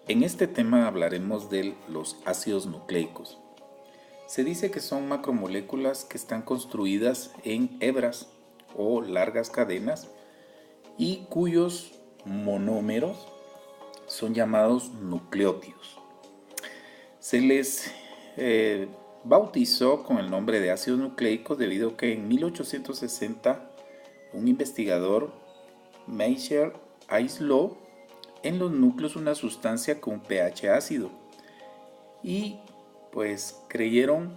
En este tema hablaremos de los ácidos nucleicos. Se dice que son macromoléculas que están construidas en hebras o largas cadenas y cuyos monómeros son llamados nucleótidos. Se les bautizó con el nombre de ácidos nucleicos debido a que en 1860 un investigador, Michael aisló en los núcleos una sustancia con pH ácido y pues creyeron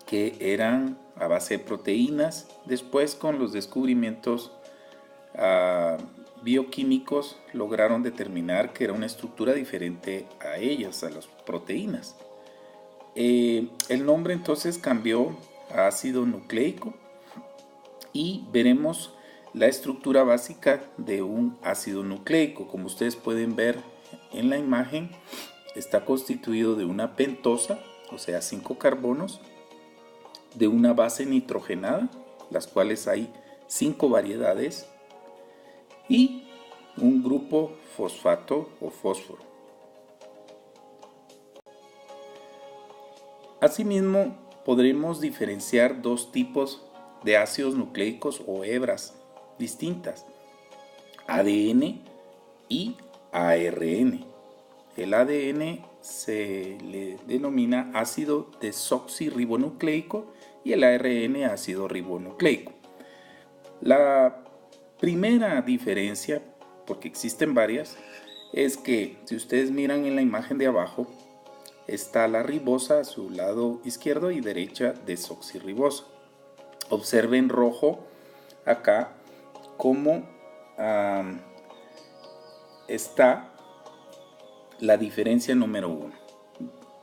que eran a base de proteínas. Después, con los descubrimientos bioquímicos, lograron determinar que era una estructura diferente a ellas, a las proteínas. El nombre entonces cambió a ácido nucleico y veremos la estructura básica de un ácido nucleico. Como ustedes pueden ver en la imagen, está constituido de una pentosa, o sea 5 carbonos, de una base nitrogenada, las cuales hay 5 variedades, y un grupo fosfato o fósforo. Asimismo, podremos diferenciar dos tipos de ácidos nucleicos o hebras distintas: ADN y ARN. El ADN se le denomina ácido desoxirribonucleico y el ARN ácido ribonucleico. La primera diferencia, porque existen varias, es que si ustedes miran en la imagen de abajo, está la ribosa a su lado izquierdo y derecha desoxirribosa. Observen rojo acá cómo está la diferencia número 1.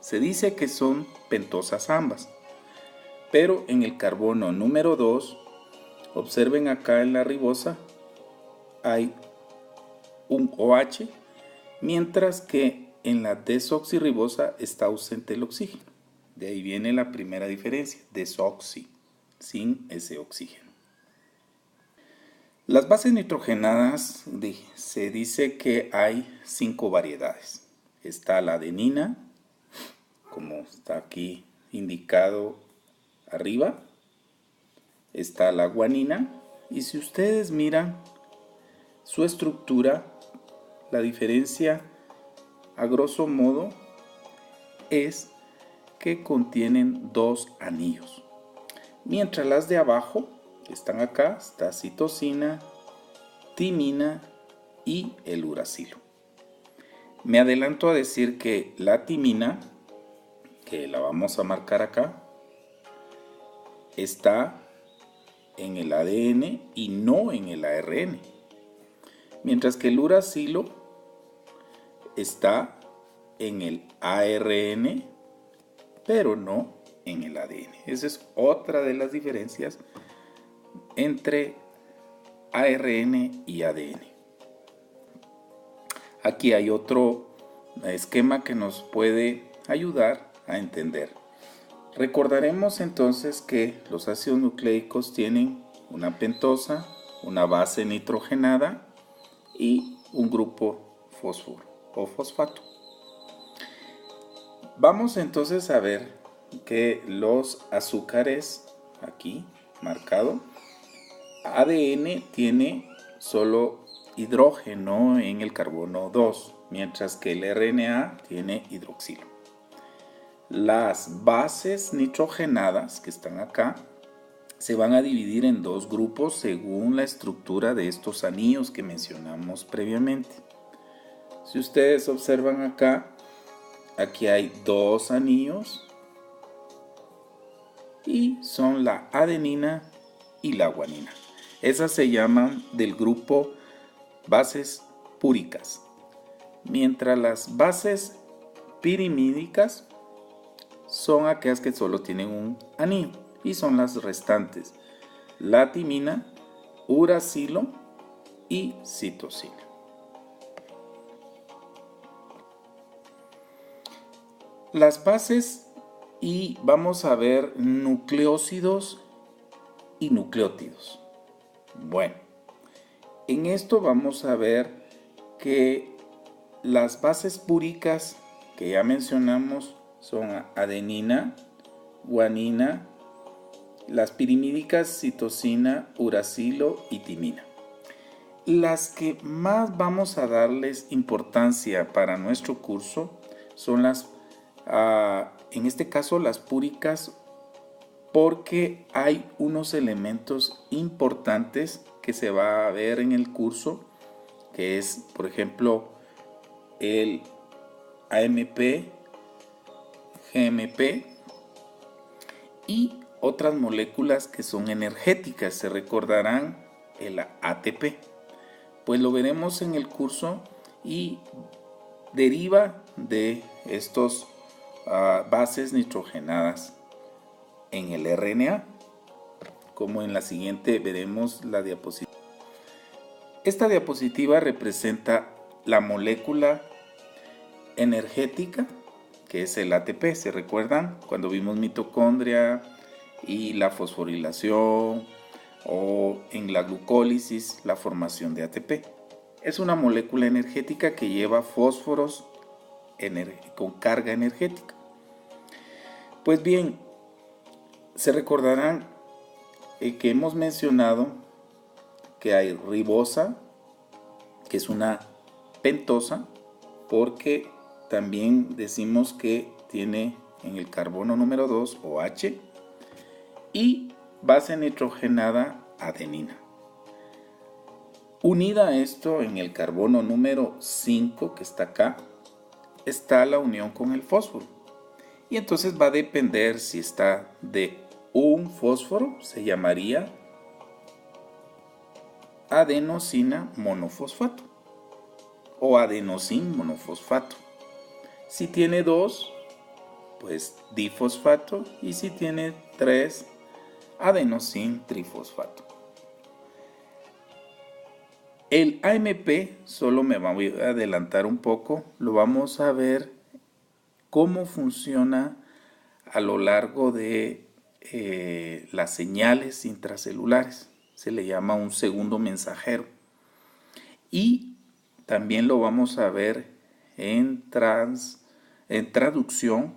Se dice que son pentosas ambas, pero en el carbono número 2, observen acá en la ribosa, hay un OH, mientras que en la desoxirribosa está ausente el oxígeno. De ahí viene la primera diferencia, desoxi, sin ese oxígeno. Las bases nitrogenadas, se dice que hay 5 variedades. Está la adenina, como está aquí indicado arriba. Está la guanina, y si ustedes miran su estructura, la diferencia a grosso modo es que contienen 2 anillos, mientras las de abajo, que están acá, está citosina, timina y el uracilo. Me adelanto a decir que la timina, que la vamos a marcar acá, está en el ADN y no en el ARN, mientras que el uracilo está en el ARN, pero no en el ADN. Esa es otra de las diferencias entre ARN y ADN. Aquí hay otro esquema que nos puede ayudar a entender. Recordaremos entonces que los ácidos nucleicos tienen una pentosa, una base nitrogenada y un grupo fósforo o fosfato. Vamos entonces a ver que los azúcares, aquí marcado, ADN tiene solo hidrógeno en el carbono 2, mientras que el RNA tiene hidroxilo. Las bases nitrogenadas que están acá se van a dividir en 2 grupos según la estructura de estos anillos que mencionamos previamente. Si ustedes observan acá, aquí hay 2 anillos y son la adenina y la guanina. Esas se llaman del grupo bases púricas, mientras las bases pirimídicas son aquellas que solo tienen un anillo y son las restantes: la timina, uracilo y citosina. Las bases, y vamos a ver nucleósidos y nucleótidos. Bueno, en esto vamos a ver que Las bases púricas que ya mencionamos son adenina, guanina, las pirimídicas citosina, uracilo y timina. Las que más vamos a darles importancia para nuestro curso son en este caso las púricas, porque hay unos elementos importantes que se va a ver en el curso, que es, por ejemplo, el AMP, GMP y otras moléculas que son energéticas. Se recordarán el ATP. Pues lo veremos en el curso y deriva de estos bases nitrogenadas en el RNA, como en la siguiente veremos la diapositiva. Esta diapositiva representa la molécula energética, que es el ATP. ¿Se recuerdan cuando vimos mitocondria y la fosforilación, o en la glucólisis la formación de ATP? Es una molécula energética que lleva fósforos con carga energética. Pues bien, se recordarán que hemos mencionado que hay ribosa, que es una pentosa, porque también decimos que tiene en el carbono número 2 OH, y base nitrogenada adenina. Unida a esto, en el carbono número 5, que está acá, está la unión con el fósforo. Y entonces va a depender si está de un fósforo, se llamaría adenosina monofosfato o adenosin monofosfato. Si tiene 2, pues difosfato, y si tiene 3, adenosin trifosfato. El AMP, solo me voy a adelantar un poco, lo vamos a ver cómo funciona a lo largo de las señales intracelulares. Se le llama un segundo mensajero. Y también lo vamos a ver en traducción.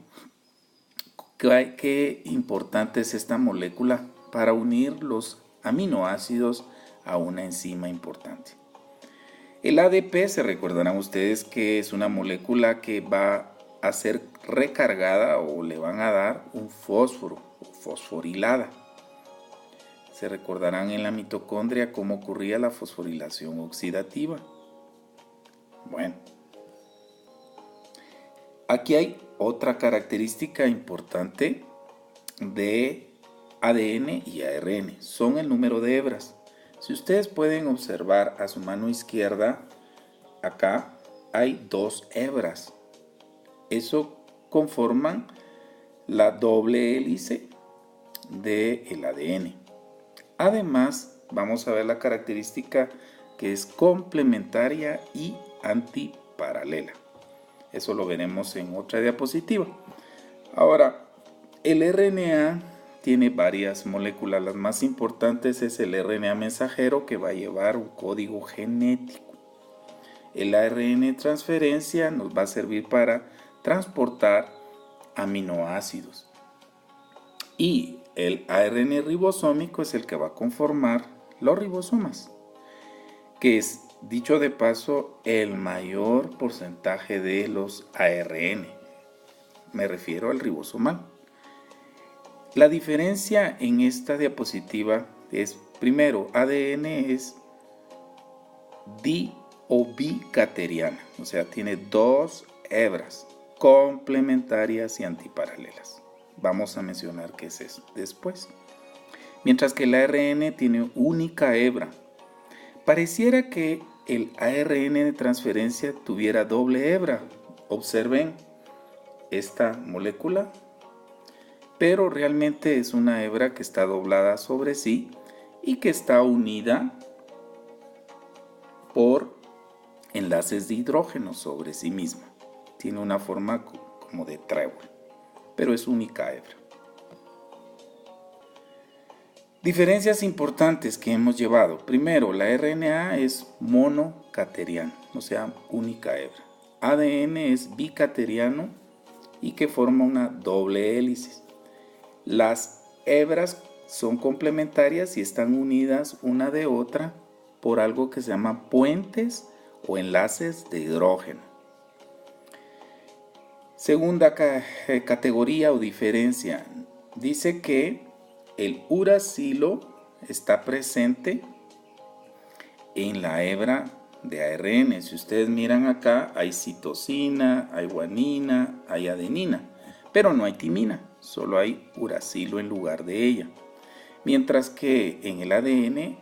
Qué importante es esta molécula para unir los aminoácidos a una enzima importante. El ADP, se recordarán ustedes que es una molécula que va a ser recargada o le van a dar un fósforo, fosforilada. Se recordarán en la mitocondria cómo ocurría la fosforilación oxidativa. Bueno, aquí hay otra característica importante de ADN y ARN, son el número de hebras. Si ustedes pueden observar a su mano izquierda, acá hay 2 hebras. Eso conforman la doble hélice del ADN. Además, vamos a ver la característica que es complementaria y antiparalela. Eso lo veremos en otra diapositiva. Ahora, el RNA tiene varias moléculas. Las más importantes es el RNA mensajero, que va a llevar un código genético. El ARN transferencia nos va a servir para transportar aminoácidos. Y el ARN ribosómico es el que va a conformar los ribosomas, que es, dicho de paso, el mayor porcentaje de los ARN. Me refiero al ribosomal. La diferencia en esta diapositiva es, primero, ADN es di o bicateriana, o sea, tiene 2 hebras complementarias y antiparalelas. Vamos a mencionar qué es eso después. Mientras que el ARN tiene única hebra. Pareciera que el ARN de transferencia tuviera doble hebra. Observen esta molécula, pero realmente es una hebra que está doblada sobre sí y que está unida por enlaces de hidrógeno sobre sí misma. Tiene una forma como de trébol, pero es única hebra. Diferencias importantes que hemos llevado. Primero, la RNA es monocateriana, o sea, única hebra. ADN es bicateriano y que forma una doble hélice. Las hebras son complementarias y están unidas una de otra por algo que se llama puentes o enlaces de hidrógeno. Segunda categoría o diferencia, dice que el uracilo está presente en la hebra de ARN. Si ustedes miran acá, hay citosina, hay guanina, hay adenina, pero no hay timina, solo hay uracilo en lugar de ella. Mientras que en el ADN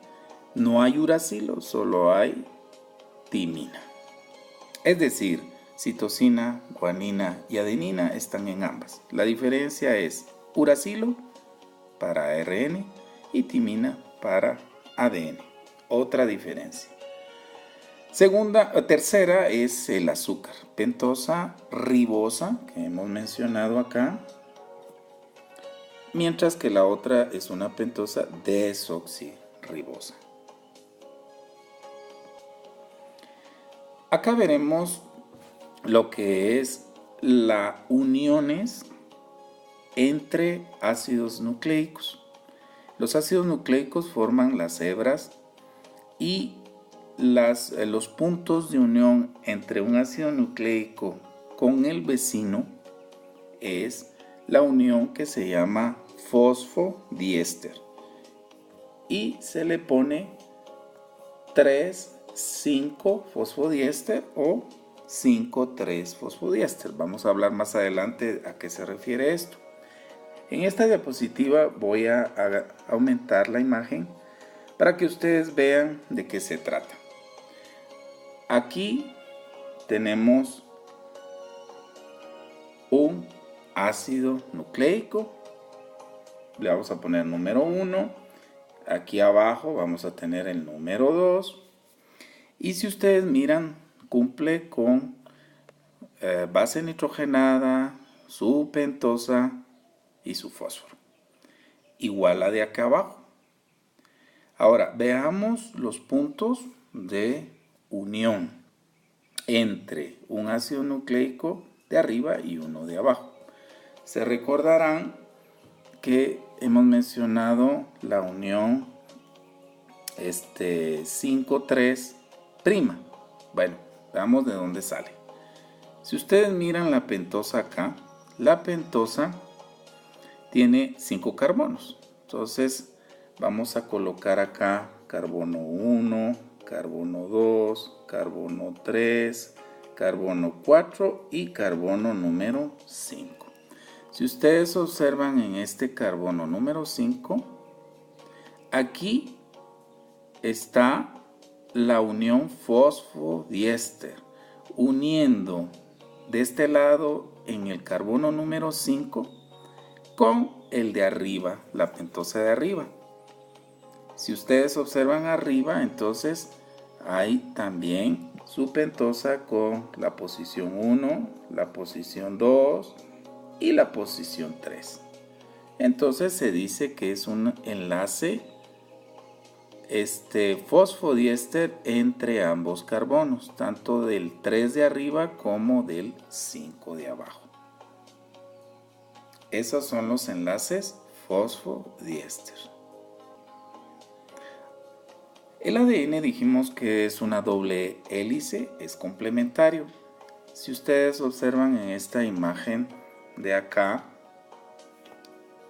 no hay uracilo, solo hay timina. Es decir, citosina, guanina y adenina están en ambas. La diferencia es uracilo para ARN y timina para ADN. Otra diferencia. Tercera es el azúcar, pentosa ribosa, que hemos mencionado acá, mientras que la otra es una pentosa desoxirribosa. Acá veremos lo que es las uniones entre ácidos nucleicos. Los ácidos nucleicos forman las hebras y los puntos de unión entre un ácido nucleico con el vecino es la unión que se llama fosfodiéster y se le pone 3,5-fosfodiéster o 5,3-fosfodiéster. Vamos a hablar más adelante a qué se refiere esto. En esta diapositiva voy a aumentar la imagen para que ustedes vean de qué se trata. Aquí tenemos un ácido nucleico, le vamos a poner número 1, aquí abajo vamos a tener el número 2 y si ustedes miran cumple con base nitrogenada, su pentosa y su fósforo, igual a de acá abajo. Ahora veamos los puntos de unión entre un ácido nucleico de arriba y uno de abajo. Se recordarán que hemos mencionado la unión 5,3'. Bueno, veamos de dónde sale. Si ustedes miran la pentosa acá, la pentosa tiene 5 carbonos. Entonces vamos a colocar acá carbono 1, carbono 2, carbono 3, carbono 4 y carbono número 5. Si ustedes observan en este carbono número 5, aquí está la unión fosfodiéster, uniendo de este lado en el carbono número 5 con el de arriba, la pentosa de arriba. Si ustedes observan arriba, entonces hay también su pentosa con la posición 1, la posición 2 y la posición 3. Entonces se dice que es un enlace fosfodiéster entre ambos carbonos, tanto del 3 de arriba como del 5 de abajo. Esos son los enlaces fosfodiéster. El ADN dijimos que es una doble hélice, es complementario. Si ustedes observan en esta imagen de acá,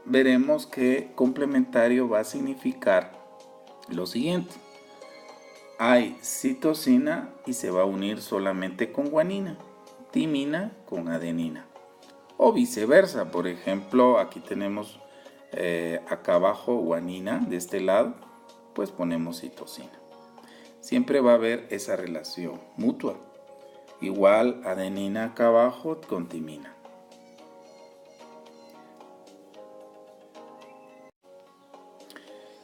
veremos que complementario va a significar lo siguiente. Hay citosina y se va a unir solamente con guanina, timina con adenina. O viceversa, por ejemplo, aquí tenemos acá abajo guanina, de este lado, pues ponemos citosina. Siempre va a haber esa relación mutua. Igual adenina acá abajo con timina.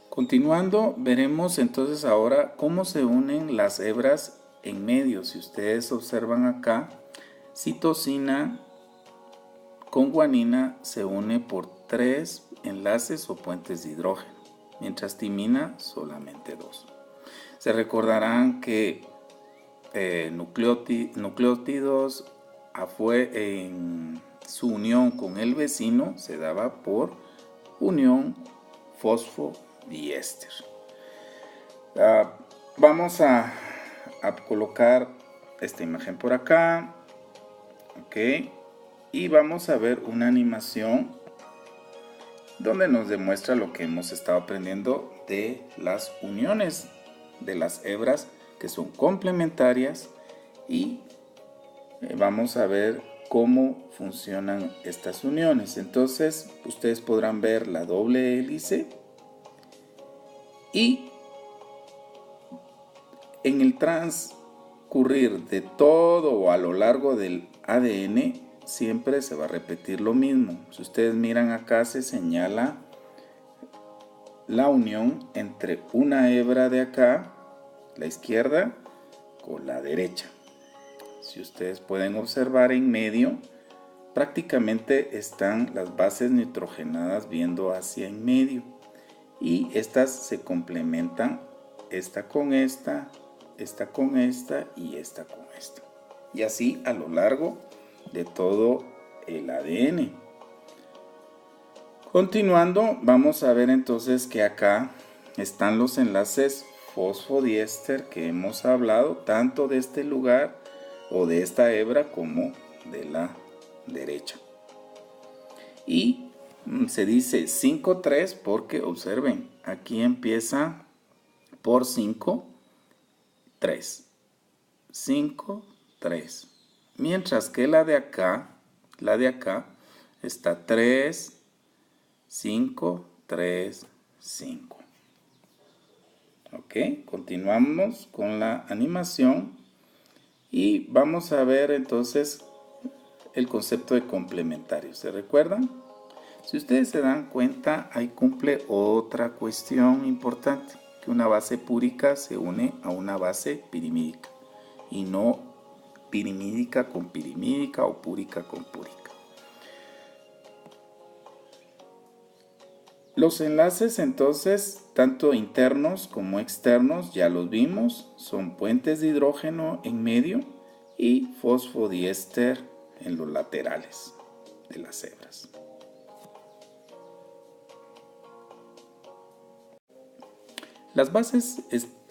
Continuando, veremos entonces ahora cómo se unen las hebras en medio. Si ustedes observan acá, citosina con guanina se une por 3 enlaces o puentes de hidrógeno, mientras timina solamente 2. Se recordarán que nucleótidos en su unión con el vecino se daba por unión fosfodiéster. Vamos a colocar esta imagen por acá, ok, y vamos a ver una animación donde nos demuestra lo que hemos estado aprendiendo de las uniones de las hebras que son complementarias, y vamos a ver cómo funcionan estas uniones. Entonces ustedes podrán ver la doble hélice, y en el transcurrir de todo o a lo largo del ADN siempre se va a repetir lo mismo. Si ustedes miran acá, se señala la unión entre una hebra de acá, la izquierda, con la derecha. Si ustedes pueden observar en medio, prácticamente están las bases nitrogenadas viendo hacia en medio, y estas se complementan, esta con esta, esta con esta y esta con esta, y así a lo largo de todo el ADN. Continuando, vamos a ver entonces que acá están los enlaces fosfodiéster que hemos hablado, tanto de este lugar o de esta hebra como de la derecha. Y se dice 5,3 porque observen, aquí empieza por 5, 3, 5, 3. Mientras que la de acá está 3, 5, 3, 5. Ok, continuamos con la animación y vamos a ver entonces el concepto de complementario. ¿Se recuerdan? Si ustedes se dan cuenta, ahí cumple otra cuestión importante, que una base púrica se une a una base pirimídica y no pirimídica con pirimídica o púrica con púrica. Los enlaces entonces, tanto internos como externos, ya los vimos, son puentes de hidrógeno en medio y fosfodiéster en los laterales de las hebras. Las bases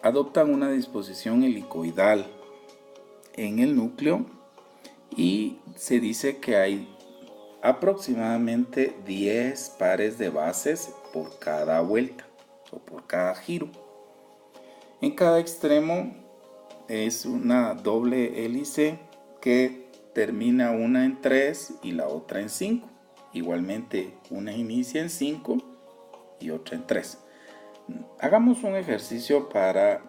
adoptan una disposición helicoidal en el núcleo y se dice que hay aproximadamente 10 pares de bases por cada vuelta o por cada giro. En cada extremo es una doble hélice que termina una en 3 y la otra en 5. Igualmente una inicia en 5 y otra en 3. Hagamos un ejercicio para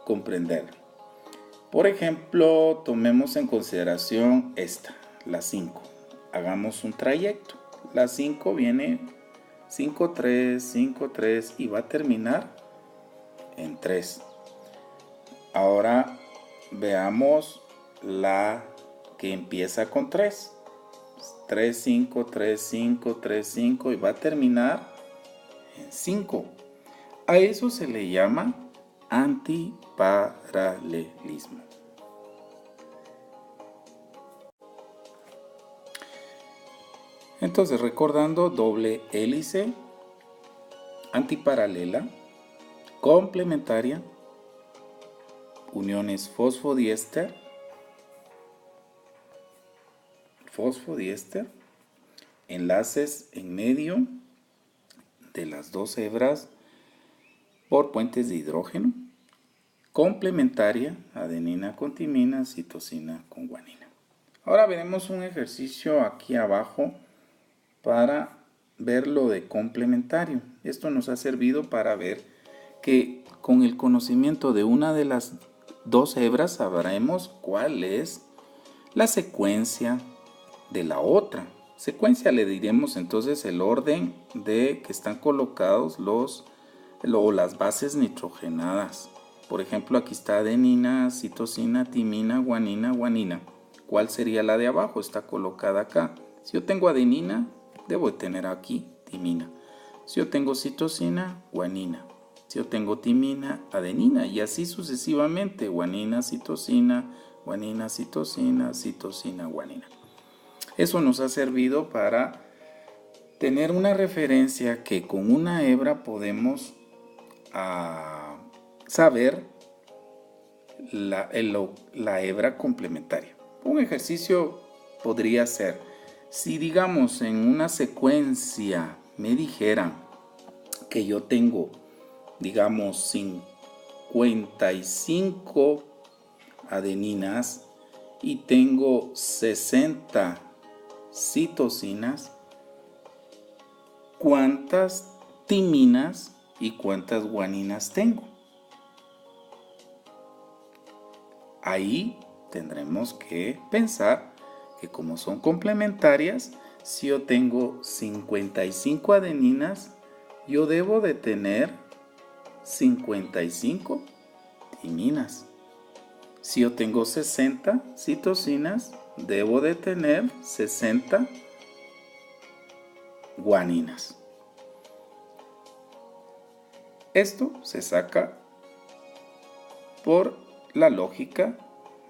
comprender. Por ejemplo, tomemos en consideración esta, la 5. Hagamos un trayecto. La 5 viene 5, 3, 5, 3 y va a terminar en 3. Ahora veamos la que empieza con 3. 3, 5, 3, 5, 3, 5 y va a terminar en 5. A eso se le llama antiparalelismo. Entonces, recordando, doble hélice, antiparalela, complementaria, uniones fosfodiéster, enlaces en medio de las dos hebras por puentes de hidrógeno, complementaria, adenina con timina, citosina con guanina. Ahora veremos un ejercicio aquí abajo para ver lo de complementario. Esto nos ha servido para ver que con el conocimiento de una de las dos hebras sabremos cuál es la secuencia de la otra. Secuencia le diremos entonces el orden de que están colocados las bases nitrogenadas. Por ejemplo, aquí está adenina, citosina, timina, guanina, guanina. ¿Cuál sería la de abajo? Está colocada acá. Si yo tengo adenina, debo tener aquí timina. Si yo tengo citosina, guanina. Si yo tengo timina, adenina, y así sucesivamente, guanina, citosina, citosina, guanina. Eso nos ha servido para tener una referencia que con una hebra podemos saber la hebra complementaria. Un ejercicio podría ser, si digamos en una secuencia me dijeran que yo tengo, digamos, 55 adeninas y tengo 60 citosinas, ¿cuántas timinas y cuántas guaninas tengo? Ahí tendremos que pensar que como son complementarias, si yo tengo 55 adeninas, yo debo de tener 55 timinas. Si yo tengo 60 citosinas, debo de tener 60 guaninas. Esto se saca por la lógica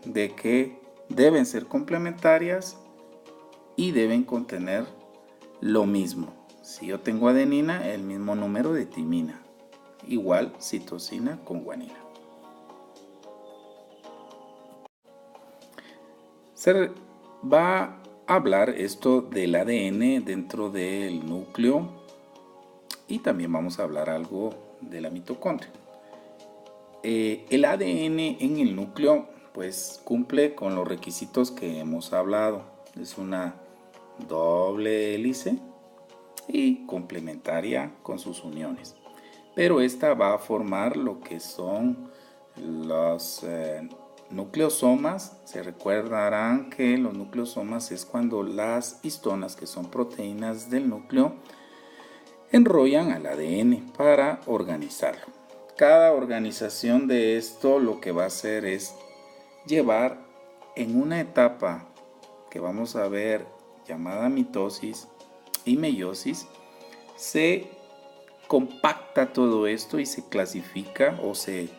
de que deben ser complementarias y deben contener lo mismo. Si yo tengo adenina, el mismo número de timina, igual citosina con guanina. Se va a hablar esto del ADN dentro del núcleo y también vamos a hablar algo de la mitocondria. El ADN en el núcleo pues cumple con los requisitos que hemos hablado. Es una doble hélice y complementaria con sus uniones. Pero esta va a formar lo que son los nucleosomas. Se recordarán que los nucleosomas es cuando las histonas, que son proteínas del núcleo, enrollan al ADN para organizarlo. Cada organización de esto lo que va a hacer es llevar en una etapa que vamos a ver llamada mitosis y meiosis, se compacta todo esto y se clasifica o se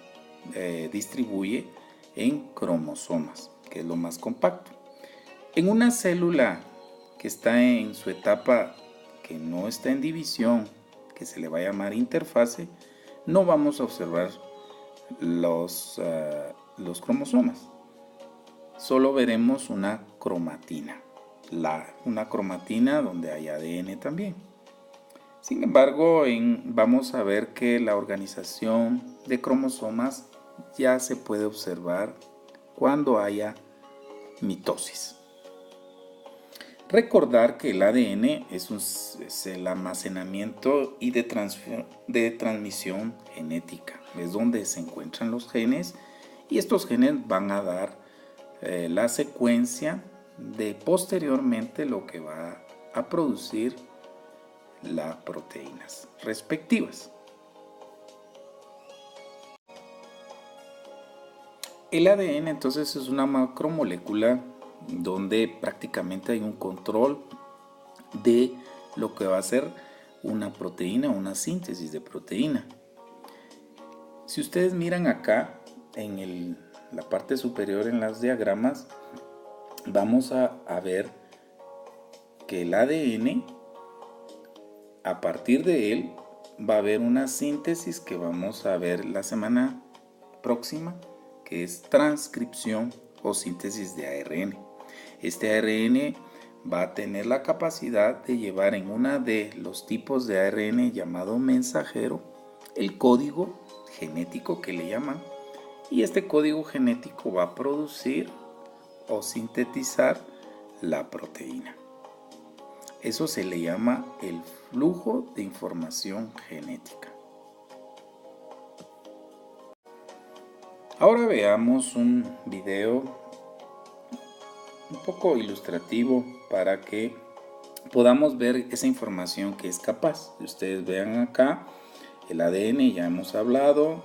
distribuye en cromosomas, que es lo más compacto. En una célula que está en su etapa que no está en división, que se le va a llamar interfase, no vamos a observar los cromosomas. Solo veremos una cromatina. Una cromatina donde hay ADN también. Sin embargo, vamos a ver que la organización de cromosomas ya se puede observar cuando haya mitosis. Recordar que el ADN es el almacenamiento y de transmisión genética. Es donde se encuentran los genes y estos genes van a dar la secuencia de posteriormente lo que va a producir las proteínas respectivas. El ADN entonces es una macromolécula donde prácticamente hay un control de lo que va a ser una proteína, una síntesis de proteína. Si ustedes miran acá en la parte superior en los diagramas, vamos a ver que el ADN, a partir de él, va a haber una síntesis que vamos a ver la semana próxima, que es transcripción o síntesis de ARN. Este ARN va a tener la capacidad de llevar en una de los tipos de ARN llamado mensajero el código genético que le llaman, y este código genético va a producir o sintetizar la proteína. Eso se le llama el flujo de información genética. Ahora veamos un video un poco ilustrativo para que podamos ver esa información que es capaz. Ustedes vean acá el ADN, ya hemos hablado,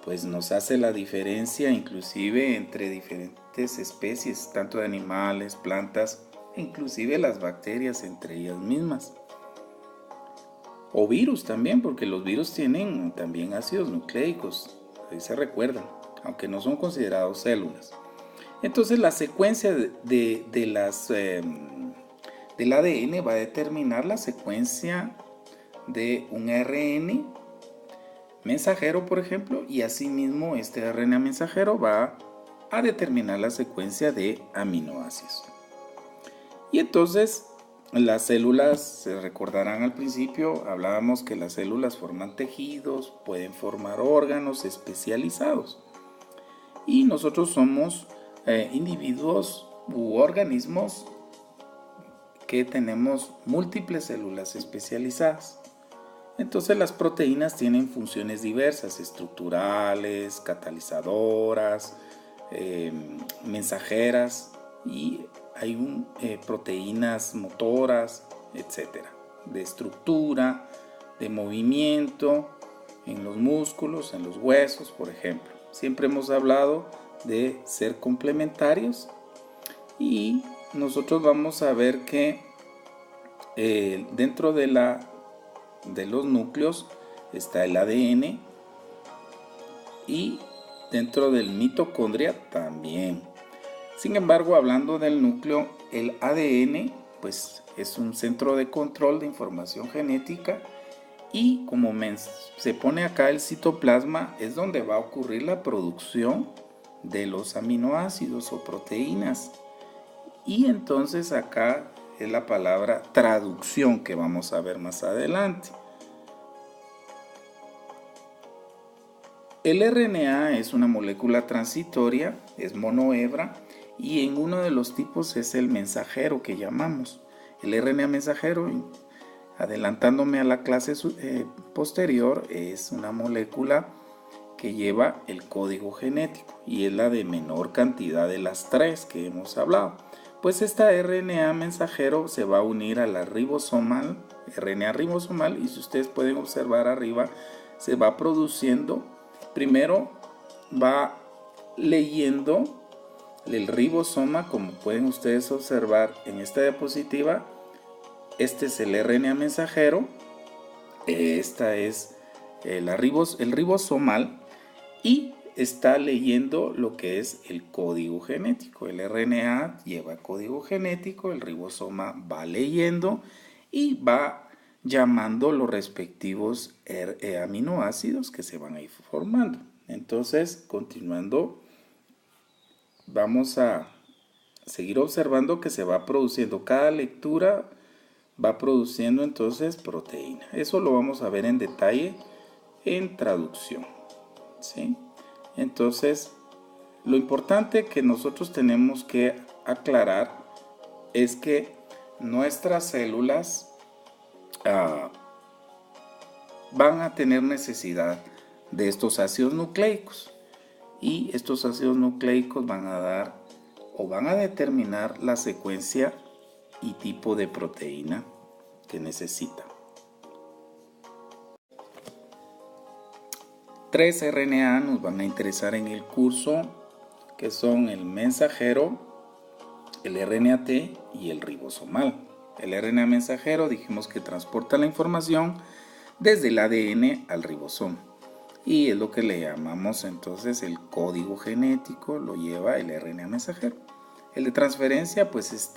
pues nos hace la diferencia inclusive entre diferentes especies, tanto de animales, plantas, e inclusive las bacterias entre ellas mismas. O virus también, porque los virus tienen también ácidos nucleicos, ahí se recuerdan, aunque no son considerados células. Entonces la secuencia del ADN va a determinar la secuencia de un ARN mensajero, por ejemplo, y asimismo este ARN mensajero va a determinar la secuencia de aminoácidos. Y entonces las células, se recordarán al principio, hablábamos que las células forman tejidos, pueden formar órganos especializados. Y nosotros somos individuos u organismos que tenemos múltiples células especializadas. Entonces las proteínas tienen funciones diversas, estructurales, catalizadoras, mensajeras, y hay proteínas motoras, etcétera, de estructura, de movimiento, en los músculos, en los huesos, por ejemplo. Siempre hemos hablado de ser complementarios y nosotros vamos a ver que dentro de los núcleos está el ADN y dentro del mitocondria también. Sin embargo, hablando del núcleo, el ADN pues es un centro de control de información genética y como se pone acá el citoplasma, es donde va a ocurrir la producción de los aminoácidos o proteínas. Y entonces acá es la palabra traducción que vamos a ver más adelante. El RNA es una molécula transitoria, es monohebra, y en uno de los tipos es el mensajero que llamamos. El RNA mensajero, adelantándome a la clase posterior, es una molécula que lleva el código genético y es la de menor cantidad de las tres que hemos hablado. Pues esta RNA mensajero se va a unir a la ribosomal, RNA ribosomal, y si ustedes pueden observar arriba, se va produciendo. Primero va leyendo el ribosoma, como pueden ustedes observar en esta diapositiva. Este es el RNA mensajero, esta es el ribosomal, y está leyendo lo que es el código genético. El RNA lleva código genético, el ribosoma va leyendo y va llamando los respectivos aminoácidos que se van a ir formando. Entonces, continuando, vamos a seguir observando que se va produciendo, cada lectura va produciendo entonces proteína. Eso lo vamos a ver en detalle en traducción, ¿sí? Entonces, lo importante que nosotros tenemos que aclarar es que nuestras células van a tener necesidad de estos ácidos nucleicos, y estos ácidos nucleicos van a dar o van a determinar la secuencia y tipo de proteína que necesita. 3 RNA nos van a interesar en el curso, que son el mensajero, el RNAT y el ribosomal. El RNA mensajero dijimos que transporta la información desde el ADN al ribosoma, y es lo que le llamamos entonces el código genético, lo lleva el RNA mensajero. El de transferencia pues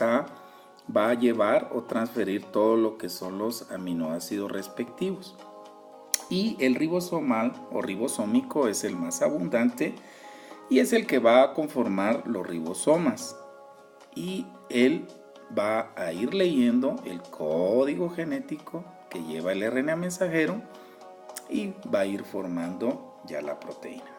va a llevar o transferir todo lo que son los aminoácidos respectivos. Y el ribosomal o ribosómico es el más abundante y es el que va a conformar los ribosomas, y él va a ir leyendo el código genético que lleva el RNA mensajero y va a ir formando ya la proteína.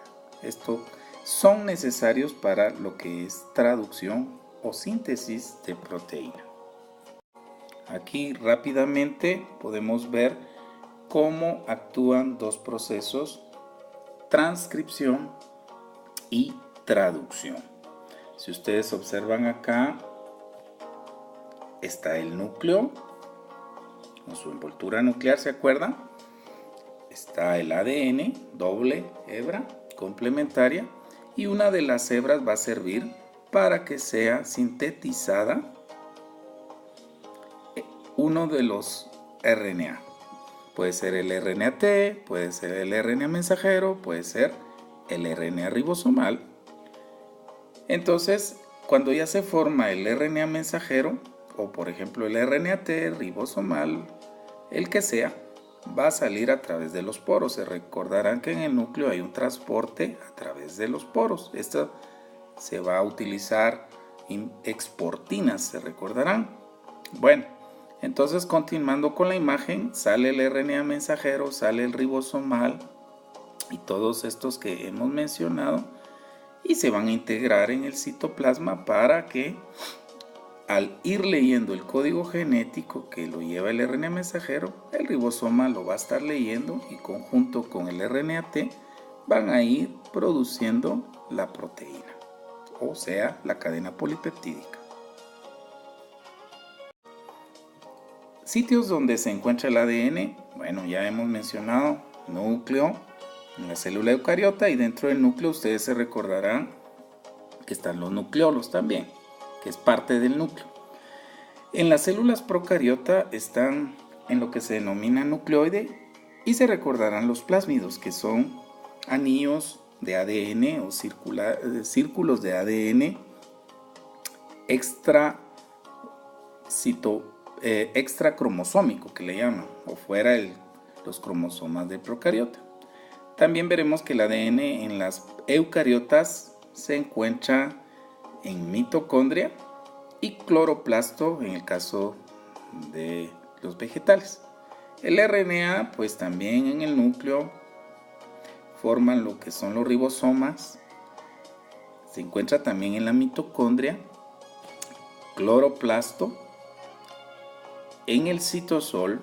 Estos son necesarios para lo que es traducción o síntesis de proteína. Aquí rápidamente podemos ver cómo actúan dos procesos: transcripción y traducción. Si ustedes observan acá, está el núcleo con su envoltura nuclear, ¿se acuerdan? Está el ADN, doble hebra complementaria, y una de las hebras va a servir para que sea sintetizada uno de los RNA. Puede ser el RNA-T, puede ser el RNA mensajero, puede ser el RNA ribosomal. Entonces, cuando ya se forma el RNA mensajero, o por ejemplo el RNA-T ribosomal, el que sea, va a salir a través de los poros. Se recordarán que en el núcleo hay un transporte a través de los poros. Esto se va a utilizar exportinas, se recordarán. Bueno, entonces continuando con la imagen, sale el RNA mensajero, sale el ribosomal y todos estos que hemos mencionado y se van a integrar en el citoplasma para que al ir leyendo el código genético que lo lleva el RNA mensajero, el ribosoma lo va a estar leyendo y conjunto con el RNA-T van a ir produciendo la proteína, o sea, la cadena polipeptídica. Sitios donde se encuentra el ADN, bueno, ya hemos mencionado núcleo, en la célula eucariota, y dentro del núcleo ustedes se recordarán que están los nucleolos también, que es parte del núcleo. En las células procariota están en lo que se denomina nucleoide y se recordarán los plásmidos, que son anillos de ADN o círculos de ADN extracromosómico que le llaman, o fuera los cromosomas del procariota. También veremos que el ADN en las eucariotas se encuentra en mitocondria y cloroplasto en el caso de los vegetales. El RNA pues también en el núcleo forman lo que son los ribosomas, se encuentra también en la mitocondria, cloroplasto, en el citosol,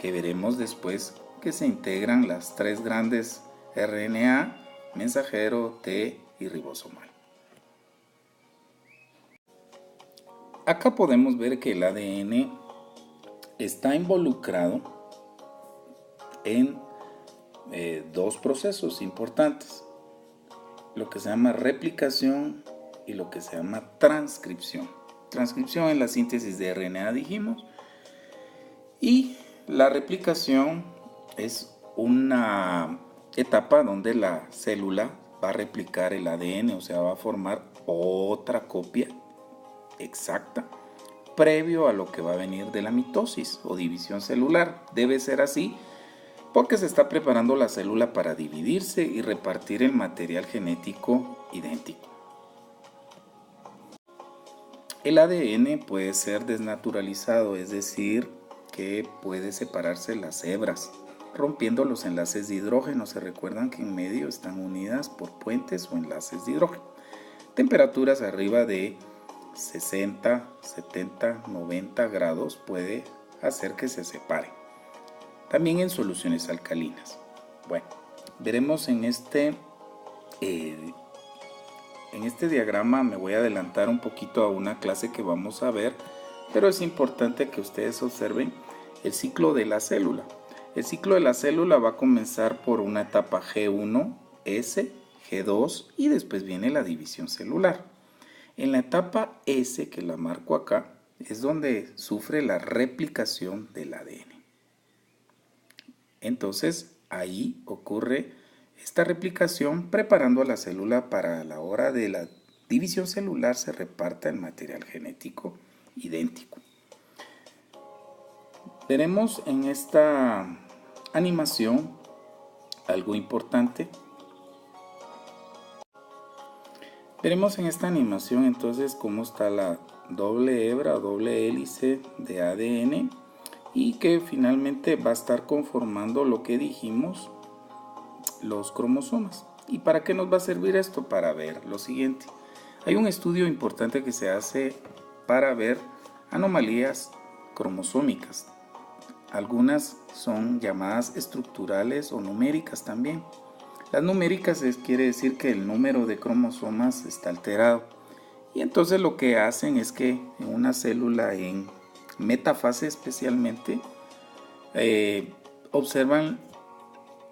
que veremos después que se integran las tres grandes RNA, mensajero, T y ribosomal. Acá podemos ver que el ADN está involucrado en dos procesos importantes, lo que se llama replicación y lo que se llama transcripción. Transcripción es la síntesis de RNA, dijimos, y la replicación es una etapa donde la célula va a replicar el ADN, o sea, va a formar otra copia exacta previo a lo que va a venir de la mitosis o división celular. Debe ser así porque se está preparando la célula para dividirse y repartir el material genético idéntico. El ADN puede ser desnaturalizado, es decir, que puede separarse las hebras, rompiendo los enlaces de hidrógeno. Se recuerdan que en medio están unidas por puentes o enlaces de hidrógeno. Temperaturas arriba de 60, 70, 90 grados puede hacer que se separen. También en soluciones alcalinas. Bueno, veremos en este diagrama, me voy a adelantar un poquito a una clase que vamos a ver, pero es importante que ustedes observen el ciclo de la célula. El ciclo de la célula va a comenzar por una etapa G1, S, G2 y después viene la división celular. En la etapa S, que la marco acá, es donde sufre la replicación del ADN. Entonces, ahí ocurre esta replicación preparando a la célula para a la hora de la división celular se reparta el material genético idéntico. Veremos en esta animación algo importante. Veremos en esta animación entonces cómo está la doble hebra o doble hélice de ADN y que finalmente va a estar conformando lo que dijimos, los cromosomas. ¿Y para qué nos va a servir esto? Para ver lo siguiente. Hay un estudio importante que se hace para ver anomalías cromosómicas. Algunas son llamadas estructurales o numéricas también. Las numéricas quiere decir que el número de cromosomas está alterado. Y entonces lo que hacen es que en una célula en metafase especialmente observan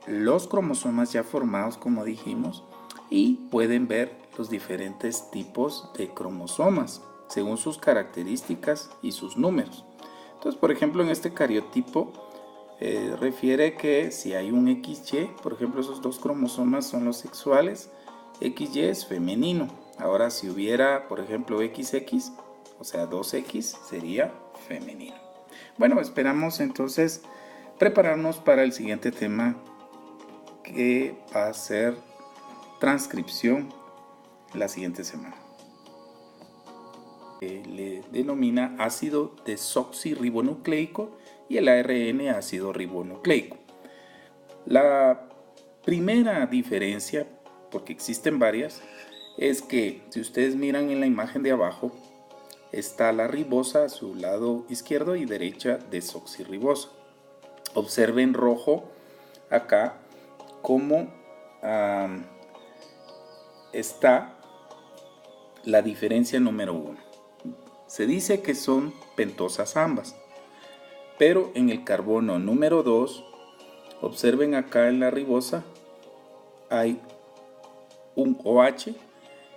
los cromosomas ya formados, como dijimos, y pueden ver los diferentes tipos de cromosomas según sus características y sus números. Entonces, por ejemplo, en este cariotipo refiere que si hay un XY, por ejemplo, esos dos cromosomas son los sexuales, XY es femenino. Ahora, si hubiera, por ejemplo, XX, o sea, 2X, sería femenino. Bueno, esperamos entonces prepararnos para el siguiente tema, que va a ser transcripción la siguiente semana. Le denomina ácido desoxirribonucleico y el ARN ácido ribonucleico. La primera diferencia, porque existen varias, es que si ustedes miran en la imagen de abajo, está la ribosa a su lado izquierdo y derecha desoxirribosa. Observen rojo acá cómo está la diferencia número 1. Se dice que son pentosas ambas, pero en el carbono número 2, observen acá en la ribosa, hay un OH,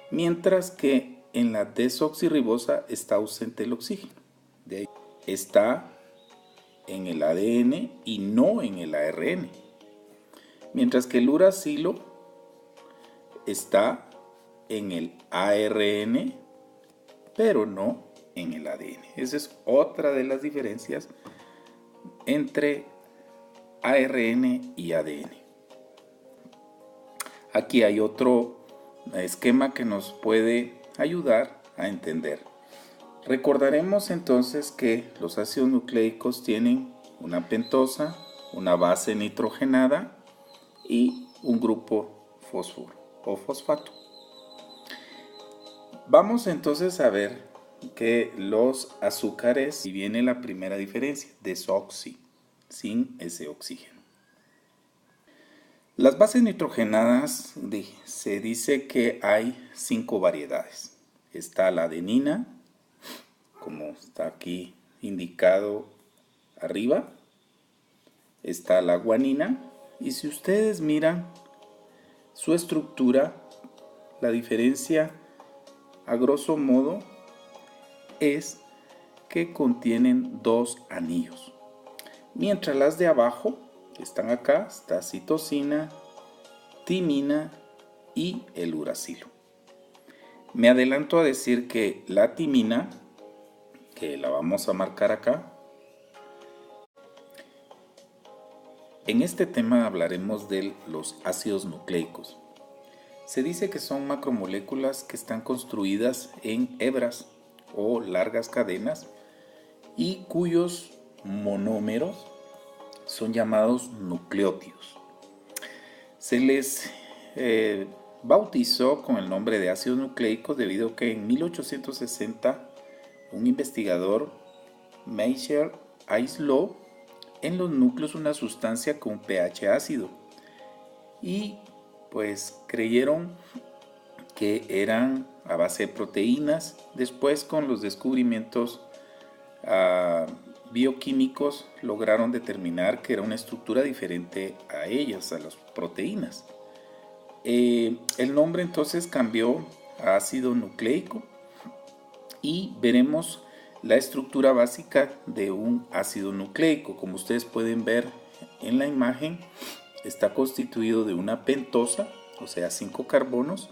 mientras que en la desoxirribosa está ausente el oxígeno. De ahí está en el ADN y no en el ARN. Mientras que el uracilo está en el ARN, pero no en el ADN. Esa es otra de las diferencias entre ARN y ADN. Aquí hay otro esquema que nos puede ayudar a entender. Recordaremos entonces que los ácidos nucleicos tienen una pentosa, una base nitrogenada y un grupo fósforo o fosfato. Vamos entonces a ver que los azúcares, y viene la primera diferencia, desoxi, sin ese oxígeno. Las bases nitrogenadas, se dice que hay 5 variedades. Está la adenina, como está aquí indicado arriba. Está la guanina, y si ustedes miran su estructura, la diferencia a grosso modo es que contienen 2 anillos. Mientras las de abajo, que están acá, está citosina, timina y el uracilo. Me adelanto a decir que la timina, que la vamos a marcar acá, en este tema hablaremos de los ácidos nucleicos. Se dice que son macromoléculas que están construidas en hebras o largas cadenas y cuyos monómeros son llamados nucleótidos. Se les bautizó con el nombre de ácidos nucleicos debido a que en 1860 un investigador, Meijer, aisló en los núcleos una sustancia con pH ácido y pues creyeron que eran a base de proteínas. Después, con los descubrimientos bioquímicos, lograron determinar que era una estructura diferente a ellas, a las proteínas. El nombre entonces cambió a ácido nucleico y veremos la estructura básica de un ácido nucleico. Como ustedes pueden ver en la imagen, está constituido de una pentosa, o sea 5 carbonos,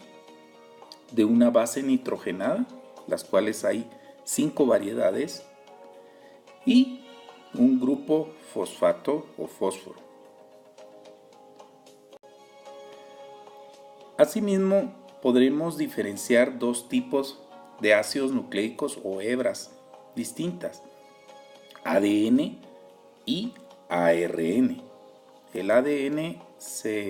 de una base nitrogenada, las cuales hay 5 variedades, y un grupo fosfato o fósforo. Asimismo, podremos diferenciar 2 tipos de ácidos nucleicos o hebras distintas, ADN y ARN. El ADN se